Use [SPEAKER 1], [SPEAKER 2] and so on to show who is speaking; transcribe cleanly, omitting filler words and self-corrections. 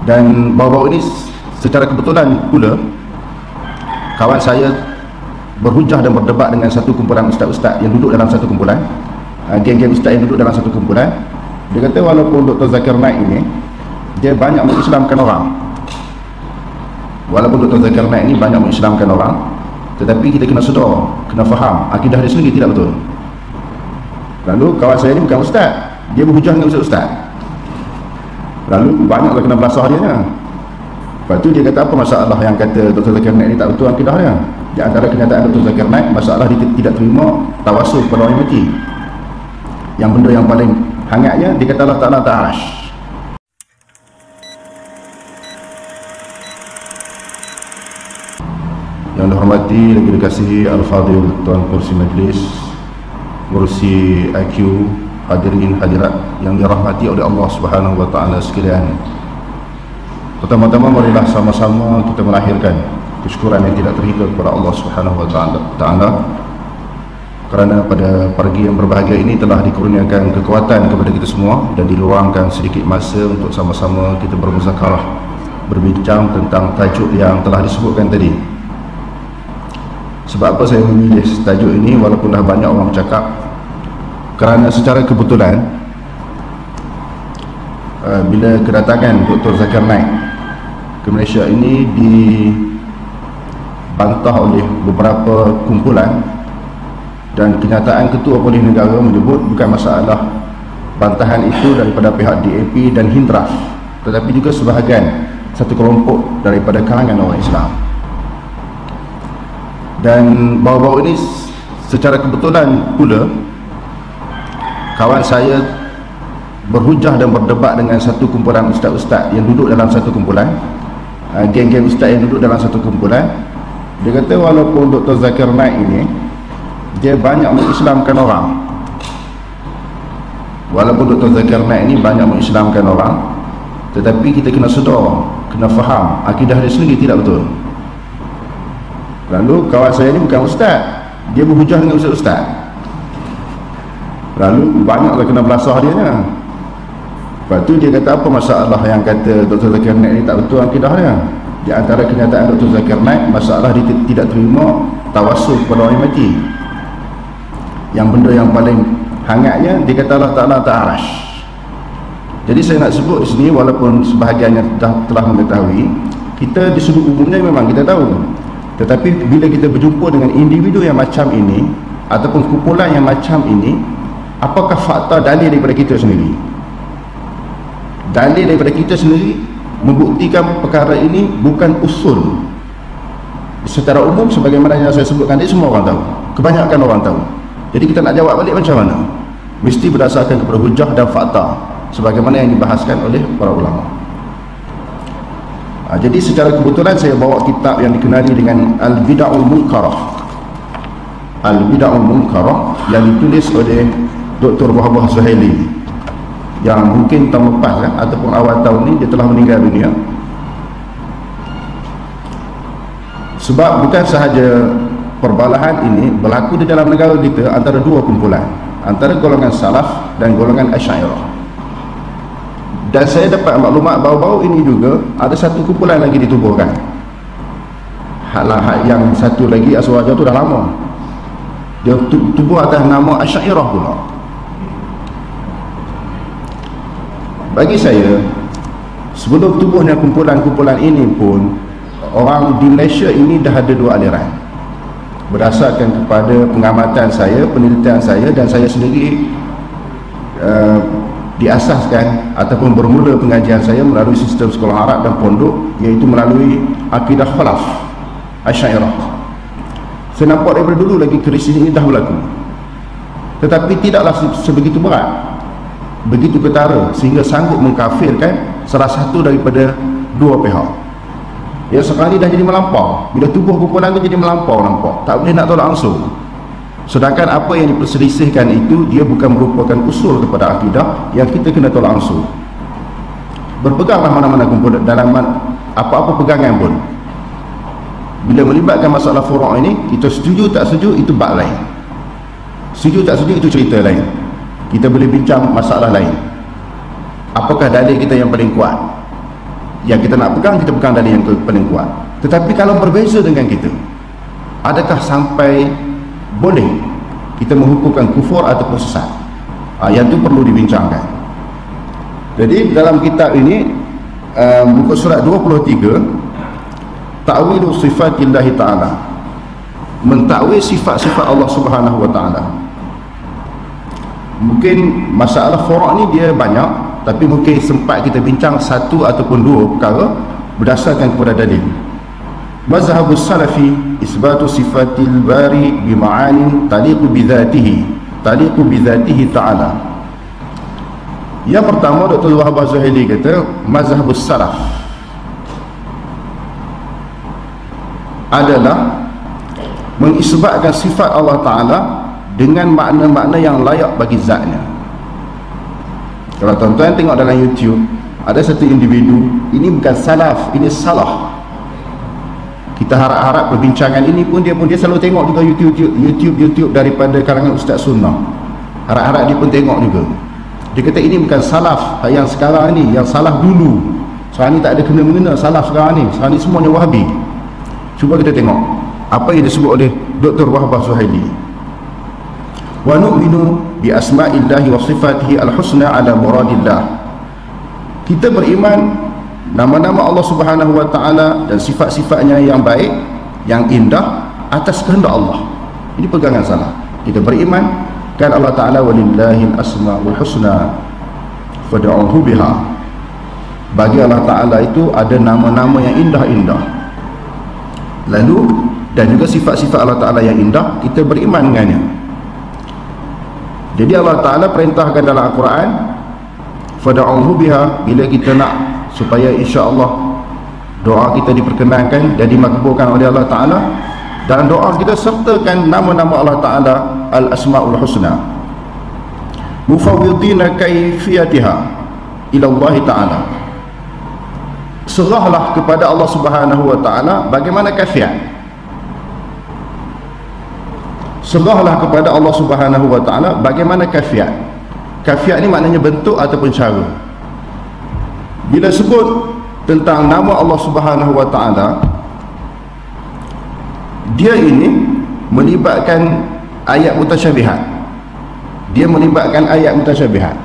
[SPEAKER 1] Dan baru-baru ini secara kebetulan pula kawan saya berhujah dan berdebat dengan satu kumpulan ustaz-ustaz yang duduk dalam satu kumpulan, geng-geng ustaz yang duduk dalam satu kumpulan. Dia kata walaupun Dr. Zakir Naik ini dia banyak mengislamkan orang, walaupun Dr. Zakir Naik ini banyak mengislamkan orang, tetapi kita kena sedar, kena faham akidah dia sendiri tidak betul. Lalu kawan saya ni bukan ustaz, dia berhujah dengan ustaz-ustaz, lalu banyaklah kena belasah dia nya. Lepas tu dia kata apa masalah yang kata Dr. Zakir Naik ni tak betul akidah dia. Di antara kenyataan Dr. Zakir Naik, masalah dia tidak terima tawasul kepada orang yang mati. Yang benda yang paling hangatnya dia kata Allah Ta'ala ta'arash. Yang dihormati lagi dikasihi Al-Fadhil Tuan Kursi Majlis, Kursi IQ, hadirin hadirat yang dirahmati oleh Allah Subhanahu wa Ta'ala sekalian. Pertama-tama marilah sama-sama kita melahirkan kesyukuran yang tidak terhingga kepada Allah Subhanahu wa Ta'ala, kerana pada pagi yang berbahagia ini telah dikurniakan kekuatan kepada kita semua dan diluangkan sedikit masa untuk sama-sama kita bermuzakarah, berbincang tentang tajuk yang telah disebutkan tadi. Sebab apa saya memilih tajuk ini walaupun dah banyak orang bercakap? Kerana secara kebetulan bila kedatangan Dr. Zakir Naik ke Malaysia ini dibantah oleh beberapa kumpulan, dan kenyataan Ketua Polis Negara menyebut bukan masalah bantahan itu daripada pihak DAP dan Hindraf, tetapi juga sebahagian satu kelompok daripada kalangan orang Islam. Dan baru-baru ini secara kebetulan pula kawan saya berhujah dan berdebat dengan satu kumpulan ustaz-ustaz yang duduk dalam satu kumpulan, geng-geng ustaz yang duduk dalam satu kumpulan. Dia kata walaupun Dr. Zakir Naik ini dia banyak mengislamkan orang, walaupun Dr. Zakir Naik ini banyak mengislamkan orang, tetapi kita kena sedar, kena faham akidah dia sendiri tidak betul. Lalu kawan saya ni bukan ustaz, dia berhujah dengan ustaz-ustaz, lalu banyaklah kena belasah dia nya. Lepas tu dia kata apa masalah yang kata Dr. Zakir Naik ni tak betul akidah dia. Di antara kenyataan Dr. Zakir Naik, masalah dia tidak terima tawasul kepada orang yang mati. Yang benda yang paling hangatnya dia kata Allah Ta'ala ta'arash. Jadi saya nak sebut di sini walaupun sebahagiannya telah mengetahui, kita di sudut umumnya memang kita tahu, tetapi bila kita berjumpa dengan individu yang macam ini ataupun kumpulan yang macam ini, apakah fakta dalil daripada kita sendiri? Dalil daripada kita sendiri membuktikan perkara ini bukan usul. Secara umum sebagaimana yang saya sebutkan tadi, semua orang tahu, kebanyakan orang tahu. Jadi kita nak jawab balik macam mana? Mesti berdasarkan kepada hujah dan fakta sebagaimana yang dibahaskan oleh para ulama. Jadi secara kebetulan saya bawa kitab yang dikenali dengan Al-Bid'ahul Munkarah, Al-Bid'ahul Munkarah, yang ditulis oleh Dr. Wahbah Zuhaili, yang mungkin tahun lepas ataupun awal tahun ini dia telah meninggal dunia. Sebab bukan sahaja perbalahan ini berlaku di dalam negara kita antara dua kumpulan, antara golongan salaf dan golongan Asy'ariyah. Dan saya dapat maklumat baru-baru ini juga ada satu kumpulan lagi ditubuhkan. Yang satu lagi asal tu dah lama, dia tubuh atas nama Asy'ariyah pula. Bagi saya, sebelum tubuhnya kumpulan-kumpulan ini pun, orang di Malaysia ini dah ada dua aliran. Berdasarkan kepada pengamatan saya, penelitian saya, dan saya sendiri diasaskan ataupun bermula pengajian saya melalui sistem sekolah Arab dan pondok, iaitu melalui akidah khalaf Asy'ariyah. Saya nampak daripada dulu lagi krisis ini dah berlaku, tetapi tidaklah sebegitu berat, begitu ketara sehingga sanggup mengkafirkan salah satu daripada dua pihak. Yang sekali dah jadi melampau, bila tubuh kumpulan itu jadi melampau, nampak tak boleh nak tolak langsung. Sedangkan apa yang diperselisihkan itu dia bukan merupakan usul kepada akidah yang kita kena tolak langsung. Berpeganglah mana-mana kumpulan dalam apa-apa pegangan pun, bila melibatkan masalah furu' ini, kita setuju tak setuju itu bab lain, setuju tak setuju itu cerita lain. Kita boleh bincang masalah lain. Apakah dalil kita yang paling kuat? yang kita nak pegang, kita pegang dalil yang paling kuat. Tetapi kalau berbeza dengan kita, adakah sampai boleh kita menghukumkan kufur ataupun sesat? Yang itu perlu dibincangkan. Jadi dalam kitab ini muka surat 23, ta'wilu sifatillahi ta'ala, mentakwil sifat-sifat Allah Subhanahu wa ta'ala. Mungkin masalah furu' ni dia banyak, tapi mungkin sempat kita bincang satu ataupun dua perkara berdasarkan kepada dalil. Mazhabus salafi isbatu sifatil bari bima'anin taliqu bidzatihi ta'ala. Yang pertama, Dr. Wahab Az-Zuhaili kata mazhabus salaf adalah mengisbatkan sifat Allah Ta'ala dengan makna-makna yang layak bagi zatnya. Kalau tuan-tuan tengok dalam YouTube, ada satu individu, ini bukan salaf, ini salah. Kita harap-harap perbincangan ini pun dia selalu tengok juga YouTube daripada kalangan Ustaz Sunnah. Harap-harap dia pun tengok juga. Dia kata ini bukan salaf yang sekarang ni, yang salaf dulu. Sekarang ni tak ada kena-mengena salaf sekarang ni. Sekarang ni semuanya Wahabi. Cuba kita tengok apa yang disebut oleh Dr. Wahab Az-Zuhaili. Wa nu'minu bi asma'illahi wa sifatihi al-husna ala muradillah. Kita beriman nama-nama Allah Subhanahu wa ta'ala dan sifat-sifatnya yang baik, yang indah atas kehendak Allah. Ini pegangan salah. Kita beriman kan Allah Ta'ala walillahil asma'ul husna fad'uhu biha. Bagi Allah Ta'ala itu ada nama-nama yang indah-indah. Lalu dan juga sifat-sifat Allah Ta'ala yang indah, kita beriman dengannya. Jadi Allah Ta'ala perintahkan dalam Al-Quran fad'uhu biha, bila kita nak supaya insya-Allah doa kita diperkenankan dan dimakbulkan oleh Allah Ta'ala, dan doa kita sertakan nama-nama Allah Ta'ala al-asma'ul husna, mufawwidina kaifiyatiha ila Allah Ta'ala. Serahlah kepada Allah Subhanahu wa Ta'ala bagaimana kaifiat. Serahlah kepada Allah Subhanahu wa Ta'ala bagaimana kaifiat. Kaifiat ni maknanya bentuk ataupun cara. Bila sebut tentang nama Allah Subhanahu wa Ta'ala, dia ini melibatkan ayat mutasyabihat. Dia melibatkan ayat mutasyabihat.